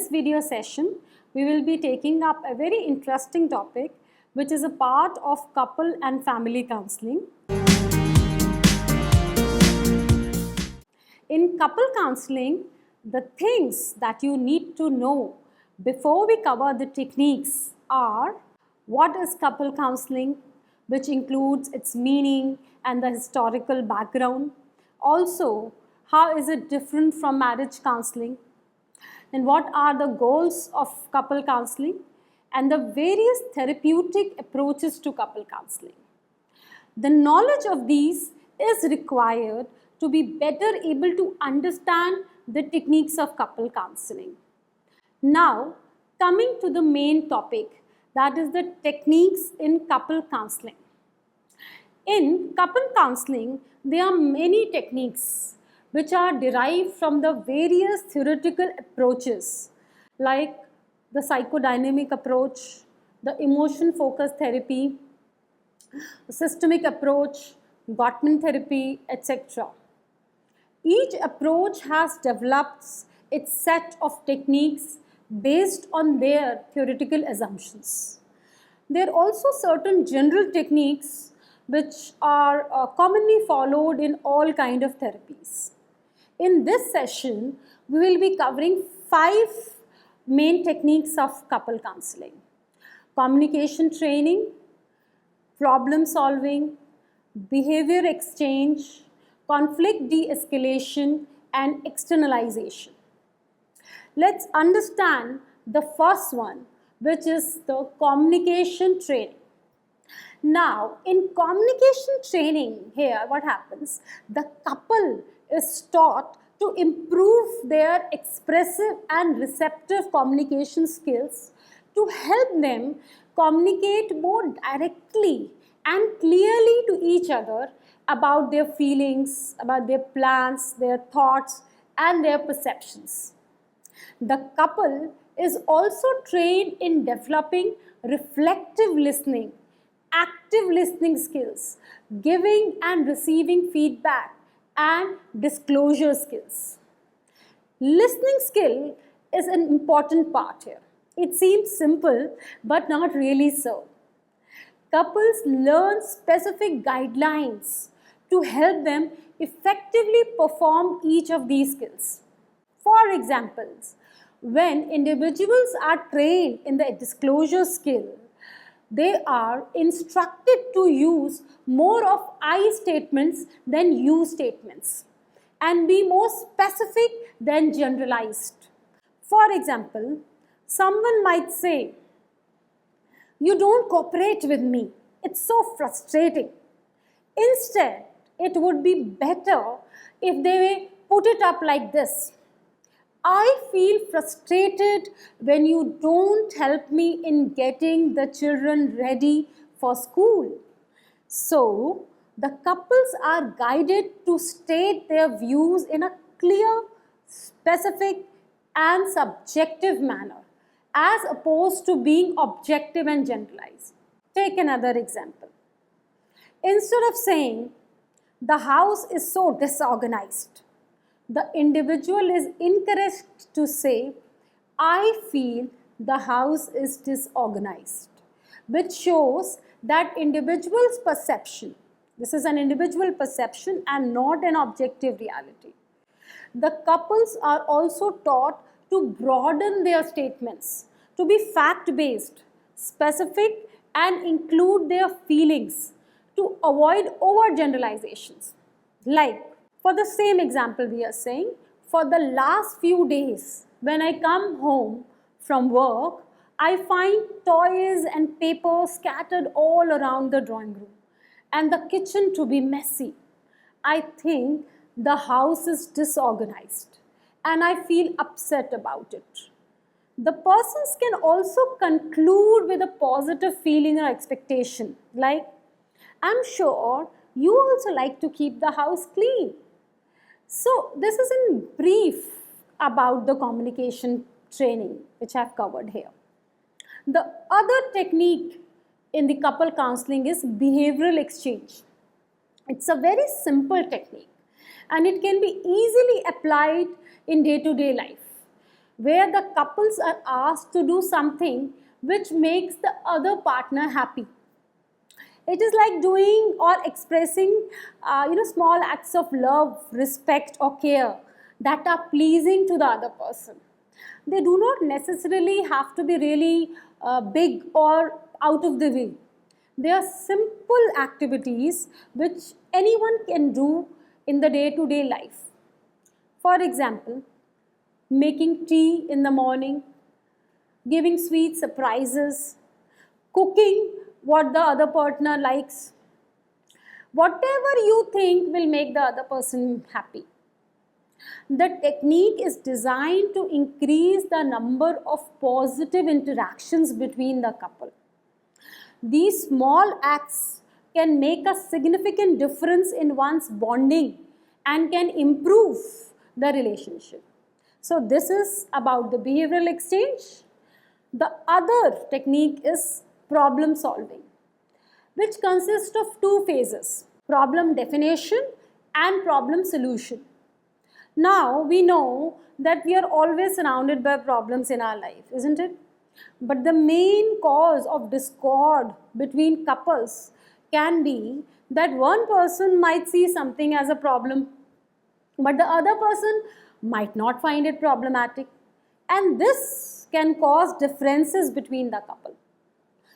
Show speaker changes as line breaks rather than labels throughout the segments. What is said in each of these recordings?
this video session, we will be taking up a very interesting topic which is a part of couple and family counseling. In couple counseling, the things that you need to know before we cover the techniques are: what is couple counseling, which includes its meaning and the historical background. Also, how is it different from marriage counseling? And what are the goals of couple counseling? And the various therapeutic approaches to couple counseling. The knowledge of these is required to be better able to understand the techniques of couple counseling. Now, coming to the main topic, that is the techniques in couple counseling. In couple counseling, there are many techniques which are derived from the various theoretical approaches like the psychodynamic approach, the emotion-focused therapy, the systemic approach, Gottman therapy, etc. Each approach has developed its set of techniques based on their theoretical assumptions. There are also certain general techniques which are commonly followed in all kinds of therapies. In this session, we will be covering 5 main techniques of couple counseling: communication training, problem solving, behavior exchange, conflict de-escalation, and externalization. Let's understand the first one, which is the communication training. Now, in communication training, here what happens? The couple is taught to improve their expressive and receptive communication skills to help them communicate more directly and clearly to each other about their feelings, about their plans, their thoughts, and their perceptions. The couple is also trained in developing reflective listening, active listening skills, giving and receiving feedback, and disclosure skills. Listening skill is an important part here. It seems simple, but not really so. Couples learn specific guidelines to help them effectively perform each of these skills. For example, when individuals are trained in the disclosure skill, they are instructed to use more of I statements than you statements and be more specific than generalized. For example, someone might say, "You don't cooperate with me. It's so frustrating." Instead, it would be better if they put it up like this: "I feel frustrated when you don't help me in getting the children ready for school." So, the couples are guided to state their views in a clear, specific, and subjective manner, as opposed to being objective and generalized. Take another example. Instead of saying, "The house is so disorganized," the individual is encouraged to say, "I feel the house is disorganized," which shows that individual's perception. This is an individual perception and not an objective reality. The couples are also taught to broaden their statements, to be fact-based, specific, and include their feelings to avoid overgeneralizations. Like, for the same example we are saying, "For the last few days, when I come home from work, I find toys and paper scattered all around the drawing room and the kitchen to be messy. I think the house is disorganized and I feel upset about it." The persons can also conclude with a positive feeling or expectation, like, "I'm sure you also like to keep the house clean." So, this is in brief about the communication training which I have covered here. The other technique in the couple counseling is behavioral exchange. It's a very simple technique and it can be easily applied in day-to-day life. where the couples are asked to do something which makes the other partner happy. It is like doing or expressing, small acts of love, respect, or care that are pleasing to the other person. They do not necessarily have to be really big or out of the way. They are simple activities which anyone can do in the day-to-day life. For example, making tea in the morning, giving sweet surprises, cooking what the other partner likes, whatever you think will make the other person happy. The technique is designed to increase the number of positive interactions between the couple. These small acts can make a significant difference in one's bonding and can improve the relationship. So this is about the behavioral exchange. The other technique is problem solving, which consists of two phases: problem definition and problem solution. Now we know that we are always surrounded by problems in our life, isn't it? But the main cause of discord between couples can be that one person might see something as a problem, but the other person might not find it problematic. And this can cause differences between the couple.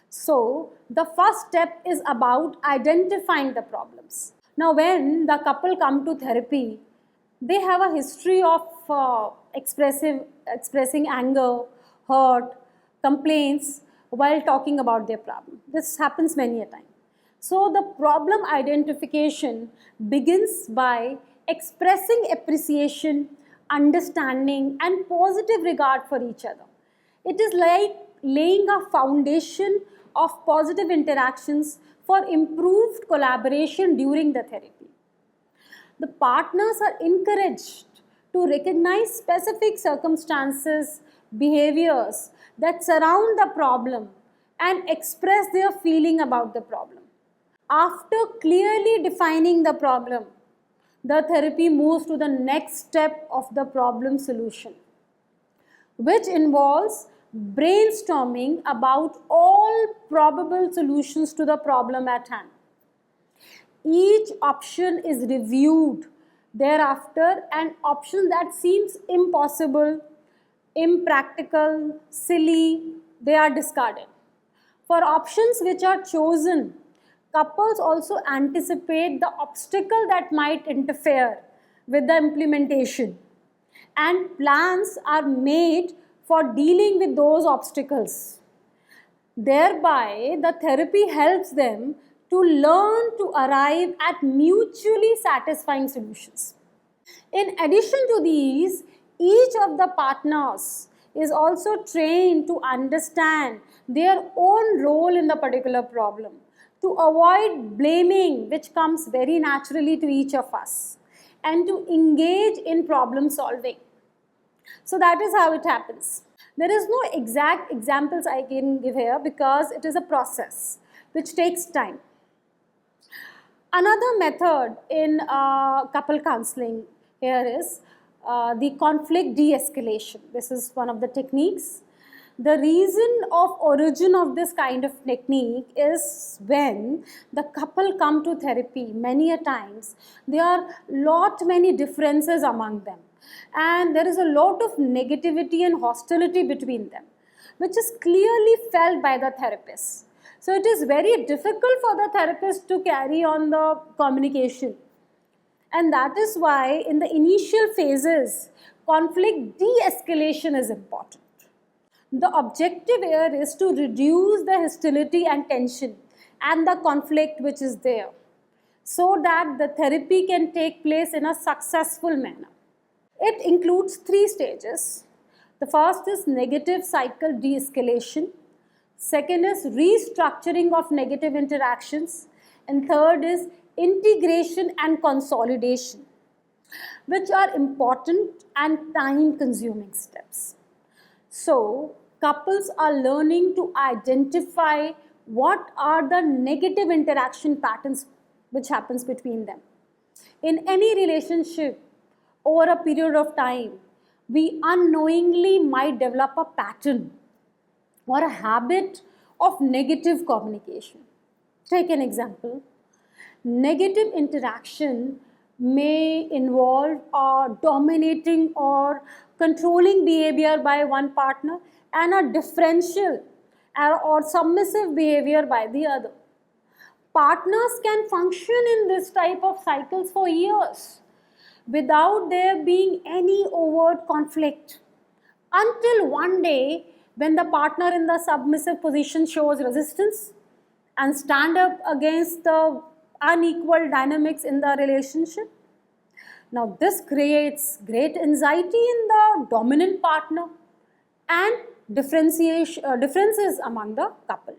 So, the first step is about identifying the problems. Now, when the couple come to therapy, they have a history of expressing anger, hurt, complaints while talking about their problem. This happens many a time. So the problem identification begins by expressing appreciation, understanding, and positive regard for each other. It is like laying a foundation of positive interactions for improved collaboration during the therapy. The partners are encouraged to recognize specific circumstances, behaviors that surround the problem and express their feeling about the problem. After clearly defining the problem, the therapy moves to the next step of the problem solution, which involves brainstorming about all probable solutions to the problem at hand. Each option is reviewed thereafter, and options that seems impossible, impractical, silly, they are discarded. For options which are chosen, couples also anticipate the obstacle that might interfere with the implementation, and plans are made for dealing with those obstacles. Thereby, the therapy helps them to learn to arrive at mutually satisfying solutions. In addition to these, each of the partners is also trained to understand their own role in the particular problem, to avoid blaming, which comes very naturally to each of us, and to engage in problem solving. So that is how it happens. There is no exact examples I can give here because it is a process which takes time. Another method in couple counseling here is the conflict de-escalation. This is one of the techniques. The reason of origin of this kind of technique is when the couple come to therapy, many a times there are many differences among them, and there is a lot of negativity and hostility between them, which is clearly felt by the therapist. So it is very difficult for the therapist to carry on the communication. And that is why in the initial phases, conflict de-escalation is important. The objective here is to reduce the hostility and tension and the conflict which is there, so that the therapy can take place in a successful manner. It includes 3 stages. The first is negative cycle de-escalation. Second is restructuring of negative interactions. And third is integration and consolidation, which are important and time-consuming steps. So, couples are learning to identify what are the negative interaction patterns which happens between them. In any relationship, over a period of time, we unknowingly might develop a pattern or a habit of negative communication. Take an example. Negative interaction may involve a dominating or controlling behavior by one partner and a differential or submissive behavior by the other. Partners can function in this type of cycles for years without there being any overt conflict, until one day when the partner in the submissive position shows resistance and stand up against the unequal dynamics in the relationship. Now this creates great anxiety in the dominant partner and differences among the couple.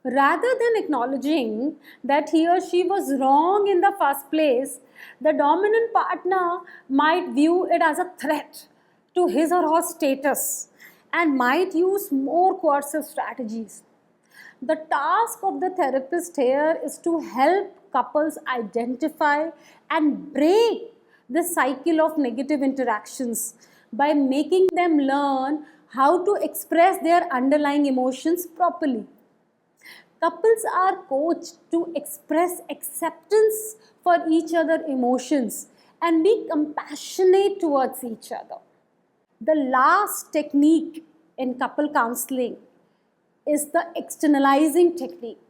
Rather than acknowledging that he or she was wrong in the first place, the dominant partner might view it as a threat to his or her status and might use more coercive strategies. The task of the therapist here is to help couples identify and break the cycle of negative interactions by making them learn how to express their underlying emotions properly. Couples are coached to express acceptance for each other's emotions and be compassionate towards each other. The last technique in couple counseling is the externalizing technique.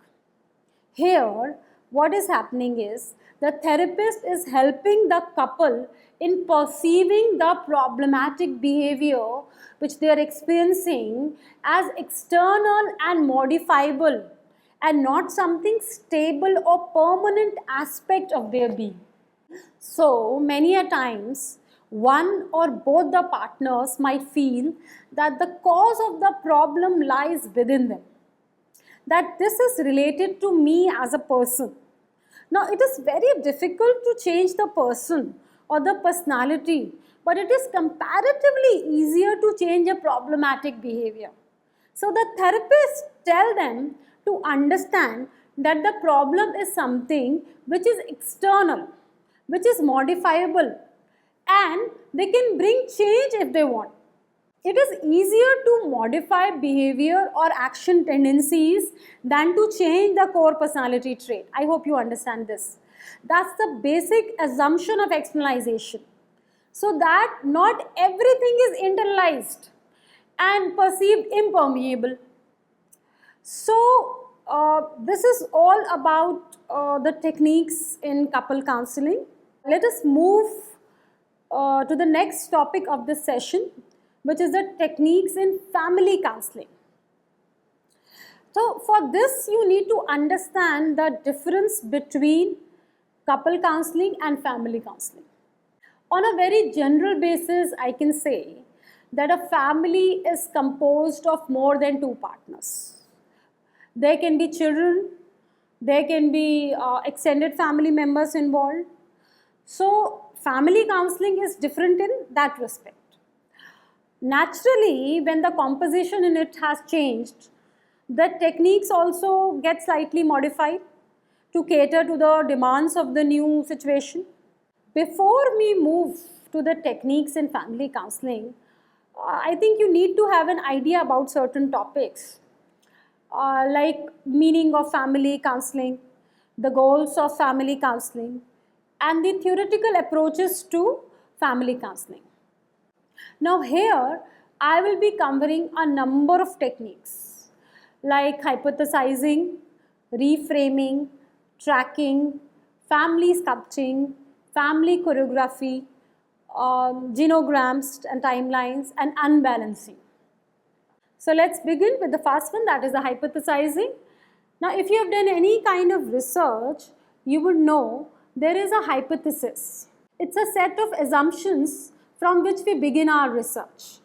Here, what is happening is the therapist is helping the couple in perceiving the problematic behavior which they are experiencing as external and modifiable and not something stable or permanent aspect of their being. So many a times, one or both the partners might feel that the cause of the problem lies within them, that this is related to me as a person. Now, it is very difficult to change the person or the personality, but it is comparatively easier to change a problematic behavior. So, the therapists tell them to understand that the problem is something which is external, which is modifiable, and they can bring change if they want. It is easier to modify behavior or action tendencies than to change the core personality trait. I hope you understand this. That's the basic assumption of externalization. So that not everything is internalized and perceived impermeable. So this is all about the techniques in couple counseling. Let us move to the next topic of this session, which is the techniques in family counseling. So for this, you need to understand the difference between couple counseling and family counseling. On a very general basis, I can say that a family is composed of more than two partners. There can be children, there can be extended family members involved. So family counseling is different in that respect. Naturally, when the composition in it has changed, the techniques also get slightly modified to cater to the demands of the new situation. Before we move to the techniques in family counseling, I think you need to have an idea about certain topics like meaning of family counseling, the goals of family counseling, and the theoretical approaches to family counseling. Now here, I will be covering a number of techniques like hypothesizing, reframing, tracking, family sculpting, family choreography, genograms and timelines, and unbalancing. So let's begin with the first one, that is the hypothesizing. Now if you have done any kind of research, you would know there is a hypothesis. It's a set of assumptions from which we begin our research.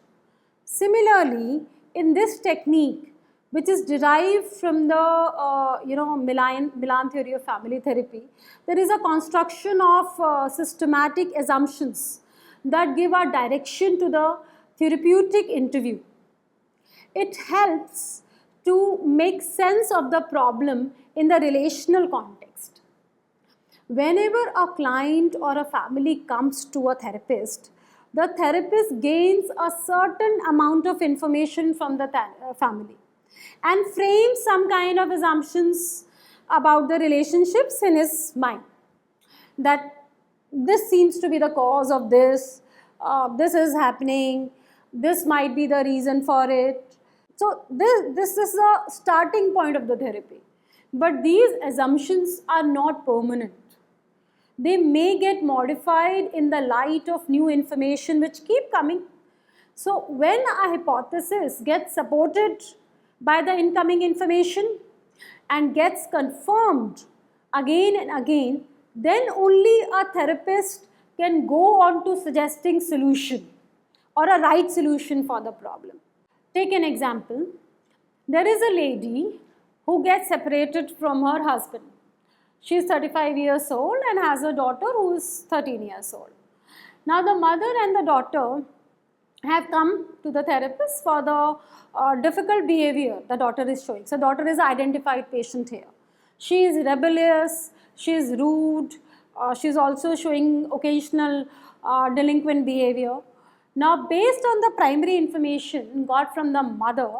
Similarly, in this technique, which is derived from the Milan theory of family therapy, there is a construction of systematic assumptions that give a direction to the therapeutic interview. It helps to make sense of the problem in the relational context. Whenever a client or a family comes to a therapist the therapist gains a certain amount of information from the family and frames some kind of assumptions about the relationships in his mind, that this seems to be the cause of this, this is happening, this might be the reason for it. So this is the starting point of the therapy. But these assumptions are not permanent. They may get modified in the light of new information which keep coming. So when a hypothesis gets supported by the incoming information and gets confirmed again and again, then only a therapist can go on to suggesting solution or a right solution for the problem. Take an example. There is a lady who gets separated from her husband. She is 35 years old and has a daughter who is 13 years old. Now the mother and the daughter have come to the therapist for the difficult behavior the daughter is showing. So daughter is an identified patient here. She is rebellious, she is rude, she is also showing occasional delinquent behavior. Now based on the primary information got from the mother,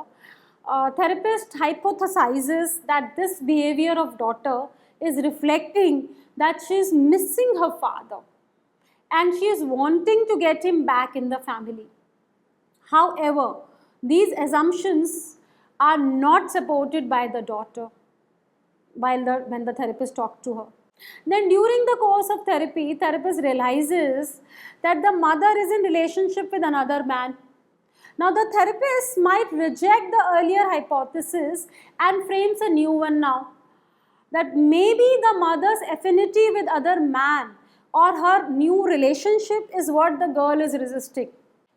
therapist hypothesizes that this behavior of daughter is reflecting that she is missing her father and she is wanting to get him back in the family. However, these assumptions are not supported by the daughter when the therapist talked to her. Then during the course of therapy, therapist realizes that the mother is in relationship with another man. Now the therapist might reject the earlier hypothesis and frames a new one now, that maybe the mother's affinity with other man or her new relationship is what the girl is resisting.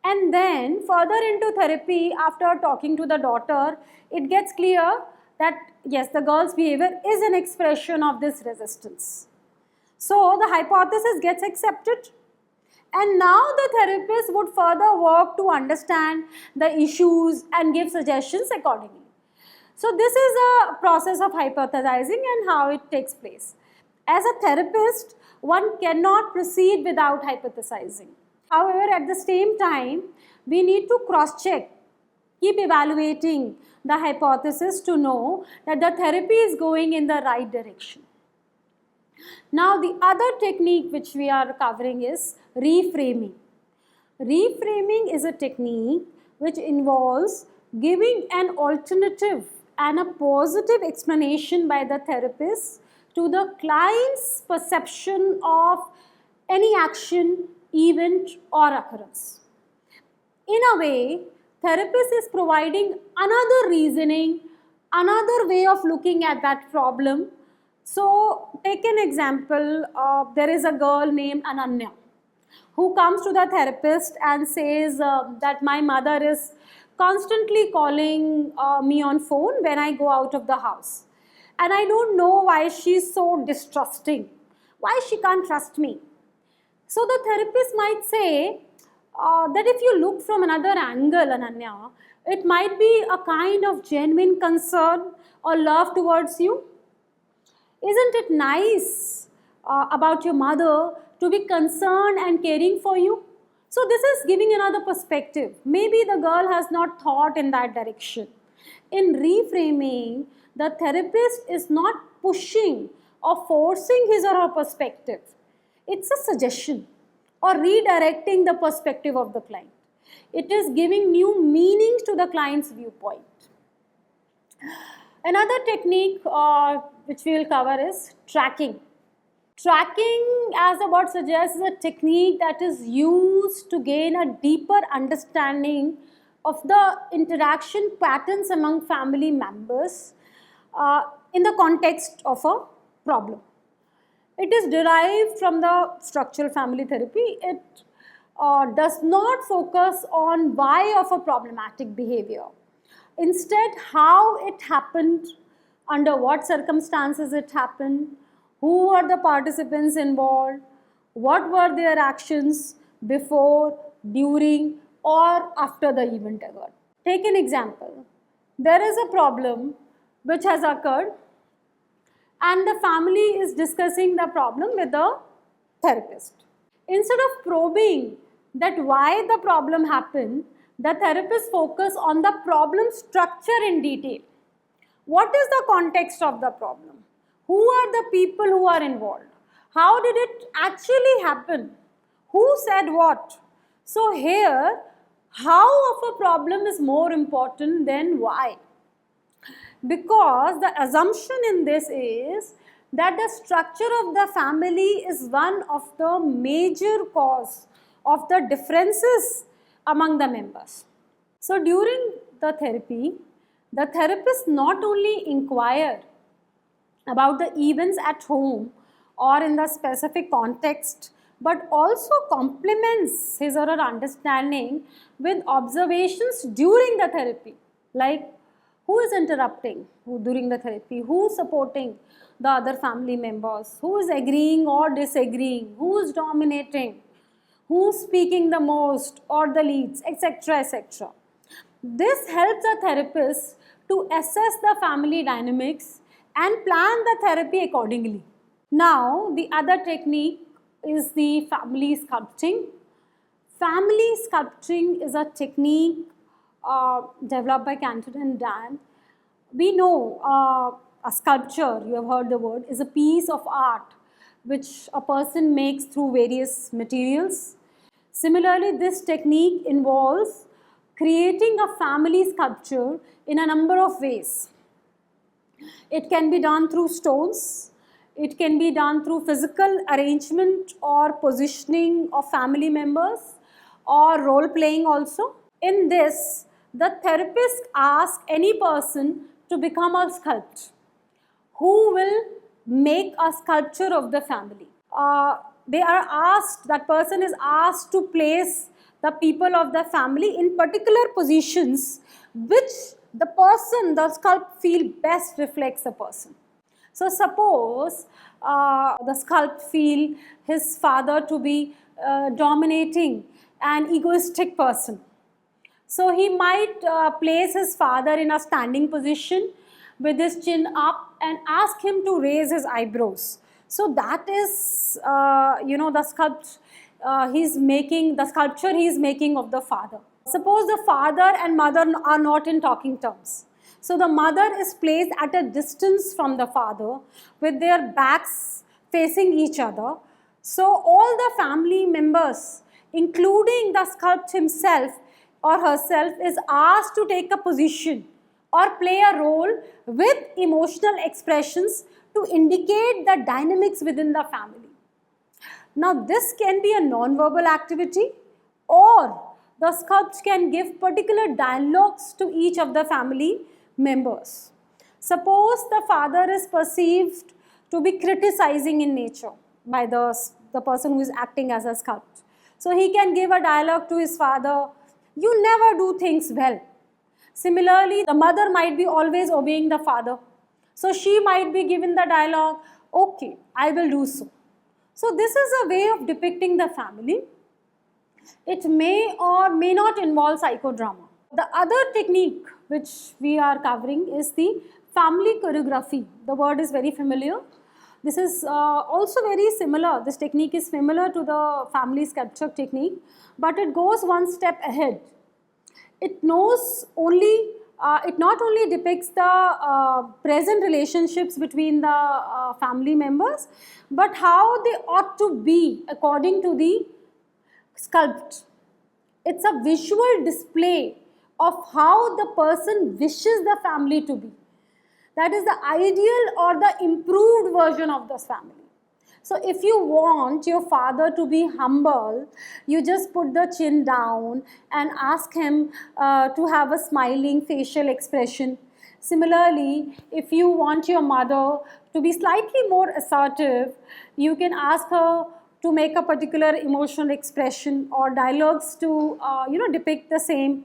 And then further into therapy, after talking to the daughter, it gets clear that yes, the girl's behavior is an expression of this resistance. So the hypothesis gets accepted, and now the therapist would further work to understand the issues and give suggestions accordingly. So this is a process of hypothesizing and how it takes place. As a therapist, one cannot proceed without hypothesizing. However, at the same time, we need to cross-check, keep evaluating the hypothesis to know that the therapy is going in the right direction. Now, the other technique which we are covering is reframing. Reframing is a technique which involves giving an alternative and a positive explanation by the therapist to the client's perception of any action, event or occurrence. In a way, therapist is providing another reasoning, another way of looking at that problem. So take an example, there is a girl named Ananya who comes to the therapist and says that my mother is constantly calling me on phone when I go out of the house. And I don't know why she's so distrusting, why she can't trust me. So the therapist might say that if you look from another angle, Ananya, it might be a kind of genuine concern or love towards you. Isn't it nice about your mother to be concerned and caring for you? So this is giving another perspective. Maybe the girl has not thought in that direction. In reframing, the therapist is not pushing or forcing his or her perspective. It's a suggestion or redirecting the perspective of the client. It is giving new meanings to the client's viewpoint. Another technique which we will cover is tracking. Tracking, as the word suggests, is a technique that is used to gain a deeper understanding of the interaction patterns among family members in the context of a problem. It is derived from the structural family therapy. It does not focus on why of a problematic behavior. Instead, how it happened, under what circumstances it happened, who were the participants involved, what were their actions before, during or after the event occurred. Take an example. There is a problem which has occurred and the family is discussing the problem with the therapist. Instead of probing that why the problem happened, the therapist focus on the problem structure in detail. What is the context of the problem? Who are the people who are involved? How did it actually happen? Who said what? So here, how of a problem is more important than why. Because the assumption in this is that the structure of the family is one of the major cause of the differences among the members. So during the therapy, the therapist not only inquire about the events at home or in the specific context, but also complements his or her understanding with observations during the therapy, like who is interrupting during the therapy, who is supporting the other family members, who is agreeing or disagreeing, who is dominating, who is speaking the most or the leads, etc., etc. This helps a therapist to assess the family dynamics and plan the therapy accordingly. Now, the other technique is the family sculpting. Family sculpting is a technique developed by Cantor and Dan. We know a sculpture, you have heard the word, is a piece of art which a person makes through various materials. Similarly, this technique involves creating a family sculpture in a number of ways. It can be done through stones, it can be done through physical arrangement or positioning of family members, or role playing also. In this, the therapist asks any person to become a sculptor who will make a sculpture of the family. That person is asked to place the people of the family in particular positions which the sculpt feel best reflects the person. So suppose the sculpt feel his father to be dominating and egoistic person. So he might place his father in a standing position with his chin up and ask him to raise his eyebrows. So that is, the sculpture he is making of the father. Suppose the father and mother are not in talking terms. So the mother is placed at a distance from the father with their backs facing each other. So all the family members, including the sculpt himself or herself, is asked to take a position or play a role with emotional expressions to indicate the dynamics within the family. Now this can be a non-verbal activity, or the sculpt can give particular dialogues to each of the family members. Suppose the father is perceived to be criticizing in nature by the person who is acting as a sculpt. So he can give a dialogue to his father, "You never do things well." Similarly, the mother might be always obeying the father. So she might be given the dialogue, "Okay, I will do so." So this is a way of depicting the family. It may or may not involve psychodrama. The other technique which we are covering is the family choreography. The word is very familiar. This is also very similar. This technique is similar to the family sculpture technique, but it goes one step ahead. It not only depicts the present relationships between the family members, but how they ought to be according to the sculpt. It's a visual display of how the person wishes the family to be. That is the ideal or the improved version of this family. So if you want your father to be humble, you just put the chin down and ask him to have a smiling facial expression. Similarly, if you want your mother to be slightly more assertive, you can ask her to make a particular emotional expression or dialogues to depict the same.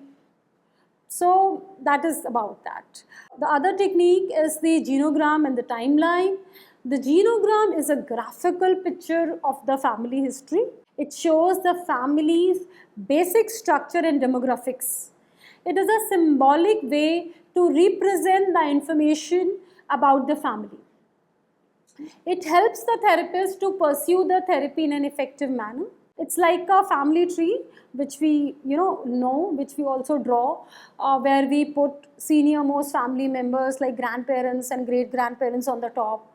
So that is about that. The other technique is the genogram and the timeline. The genogram is a graphical picture of the family history. It shows the family's basic structure and demographics. It is a symbolic way to represent the information about the family. It helps the therapist to pursue the therapy in an effective manner. It's like a family tree, which we know, which we also draw, where we put senior most family members like grandparents and great grandparents on the top,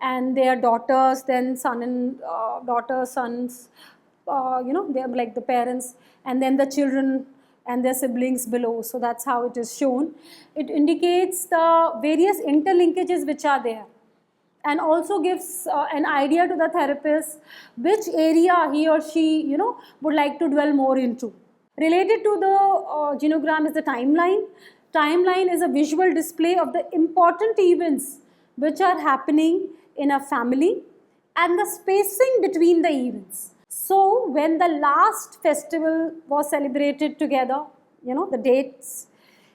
and their daughters, then son and daughter, sons, they're like the parents, and then the children and their siblings below. So that's how it is shown. It indicates the various interlinkages which are there, and also gives an idea to the therapist which area he or she would like to dwell more into. Related to the genogram is the timeline. Timeline is a visual display of the important events which are happening in a family and the spacing between the events. So when the last festival was celebrated together, the dates,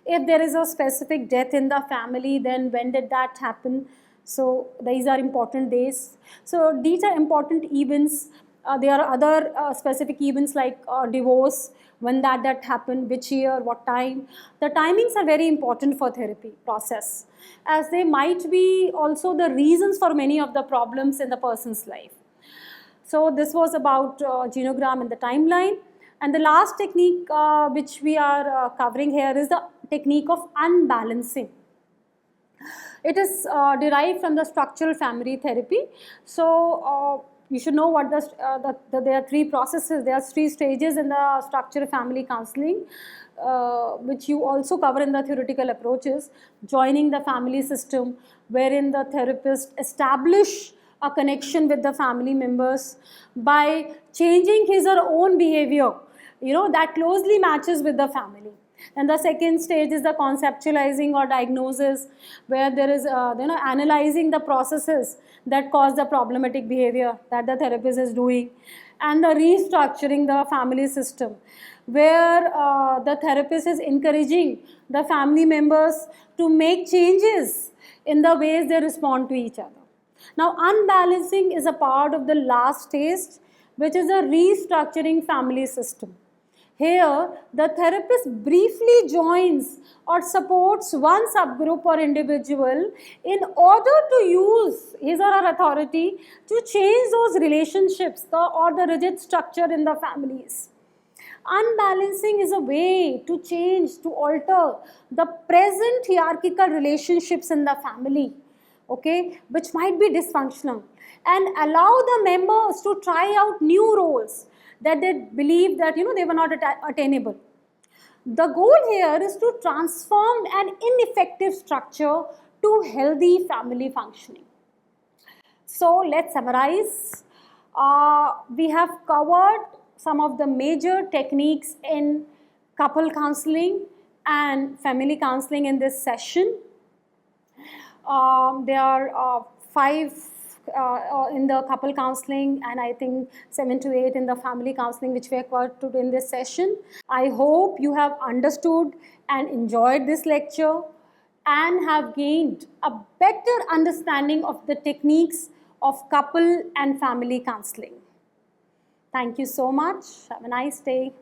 if there is a specific death in the family, then when did that happen? So these are important days. So these are important events. There are other specific events like divorce, when that happened, which year, what time. The timings are very important for therapy process, as they might be also the reasons for many of the problems in the person's life. So this was about genogram and the timeline. And the last technique which we are covering here is the technique of unbalancing. It is derived from the structural family therapy. So you should know what there are three processes, there are three stages in the structural family counseling, which you also cover in the theoretical approaches. Joining the family system, wherein the therapist establish a connection with the family members by changing his or her own behavior, that closely matches with the family. And the second stage is the conceptualizing or diagnosis, where there is analyzing the processes that cause the problematic behavior that the therapist is doing, and the restructuring the family system, where the therapist is encouraging the family members to make changes in the ways they respond to each other. Now, unbalancing is a part of the last stage, which is a restructuring family system. Here, the therapist briefly joins or supports one subgroup or individual in order to use his or her authority to change those relationships or the rigid structure in the families. Unbalancing is a way to change, to alter the present hierarchical relationships in the family, which might be dysfunctional, and allow the members to try out new roles that they believe that they were not attainable. The goal here is to transform an ineffective structure to healthy family functioning. So let's summarize. We have covered some of the major techniques in couple counseling and family counseling in this session. There are 5 in the couple counseling, and I think 7 to 8 in the family counseling, which we have covered in this session. I hope you have understood and enjoyed this lecture and have gained a better understanding of the techniques of couple and family counseling. Thank you so much. Have a nice day.